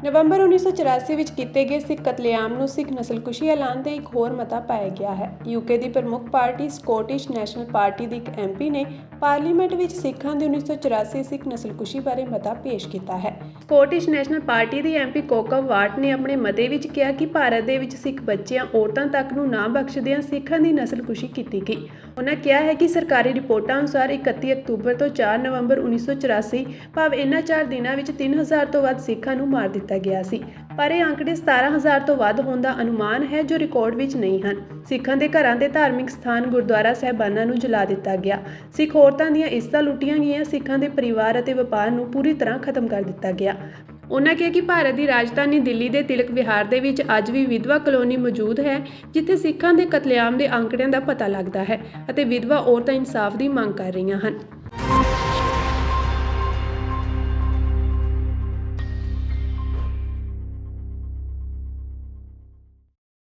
ਨਵੰਬਰ 1984 ਵਿੱਚ ਕੀਤੇ ਗਏ ਸਿੱਖ ਕਤਲੇਆਮ ਨੂੰ ਸਿੱਖ ਨਸਲਕੁਸ਼ੀ ਐਲਾਨ ਦੇ ਇੱਕ ਹੋਰ ਮਤਾ ਪਾਇਆ ਗਿਆ ਹੈ। ਯੂਕੇ ਦੀ ਪ੍ਰਮੁੱਖ ਪਾਰਟੀ ਸਕੌਟਿਸ਼ ਨੈਸ਼ਨਲ ਪਾਰਟੀ ਦੀ ਇੱਕ ਐਮਪੀ ਨੇ ਪਾਰਲੀਮੈਂਟ ਵਿੱਚ ਸਿੱਖਾਂ ਦੀ 1984 ਸਿੱਖ ਨਸਲਕੁਸ਼ੀ ਬਾਰੇ ਮਤਾ ਪੇਸ਼ ਕੀਤਾ ਹੈ। ਸਕੌਟਿਸ਼ ਨੈਸ਼ਨਲ ਪਾਰਟੀ ਦੀ ਐਮਪੀ ਕੋਕਬ ਵਾਟ ਨੇ ਆਪਣੇ ਮਤੇ ਵਿੱਚ ਕਿਹਾ ਕਿ ਭਾਰਤ ਦੇ ਵਿੱਚ ਸਿੱਖ ਬੱਚਿਆਂ, ਔਰਤਾਂ ਤੱਕ ਨੂੰ ਨਾ ਬਖਸ਼ਦਿਆਂ ਸਿੱਖਾਂ ਦੀ ਨਸਲਕੁਸ਼ੀ ਕੀਤੀ ਗਈ। ਉਹਨਾਂ ਕਿਹਾ ਹੈ ਕਿ ਸਰਕਾਰੀ ਰਿਪੋਰਟਾਂ ਅਨੁਸਾਰ 31 ਅਕਤੂਬਰ ਤੋਂ 4 ਨਵੰਬਰ 1984 ਭਾਵ ਇਹਨਾਂ 4 ਦਿਨਾਂ ਵਿੱਚ 3000 ਤੋਂ ਵੱਧ ਸਿੱਖਾਂ ਨੂੰ ਮਾਰ ਦਿੱਤਾ ਗਿਆ ਸੀ, ਪਰ ਇਹ ਆંકੜੇ 17000 ਤੋਂ ਵੱਧ ਹੋਣ ਦਾ ਅਨੁਮਾਨ ਹੈ ਜੋ ਰਿਕਾਰਡ ਵਿੱਚ ਨਹੀਂ ਹਨ। ਸਿੱਖਾਂ ਦੇ ਘਰਾਂ ਦੇ ਧਾਰਮਿਕ ਸਥਾਨ ਗੁਰਦੁਆਰਾ ਸਾਹਿਬਾਨਾਂ ਨੂੰ ਜਲਾ ਦਿੱਤਾ ਗਿਆ। ਸਿੱਖ ਔਰਤਾਂ ਦੀਆਂ ਇੱਜ਼ਤਾਂ ਲੁੱਟੀਆਂ ਗਈਆਂ। ਸਿੱਖਾਂ ਦੇ ਪਰਿਵਾਰ ਅਤੇ ਵਪਾਰ ਨੂੰ ਪੂਰੀ ਤਰ੍ਹਾਂ ਖਤਮ ਕਰ ਦਿੱਤਾ ਗਿਆ। ਉਨ੍ਹਾਂ ਕਿਹਾ ਕਿ ਭਾਰਤ ਦੀ ਰਾਜਧਾਨੀ ਦਿੱਲੀ ਦੇ ਤਿਲਕ ਵਿਹਾਰ ਦੇ ਵਿੱਚ ਅੱਜ ਵੀ ਵਿਧਵਾ ਕਲੋਨੀ ਮੌਜੂਦ ਹੈ, ਜਿੱਥੇ ਸਿੱਖਾਂ ਦੇ ਕਤਲੇਆਮ ਦੇ ਆંકੜਿਆਂ ਦਾ ਪਤਾ ਲੱਗਦਾ ਹੈ ਅਤੇ ਵਿਧਵਾ ਔਰਤਾਂ ਇਨਸਾਫ ਦੀ ਮੰਗ ਕਰ ਰਹੀਆਂ ਹਨ।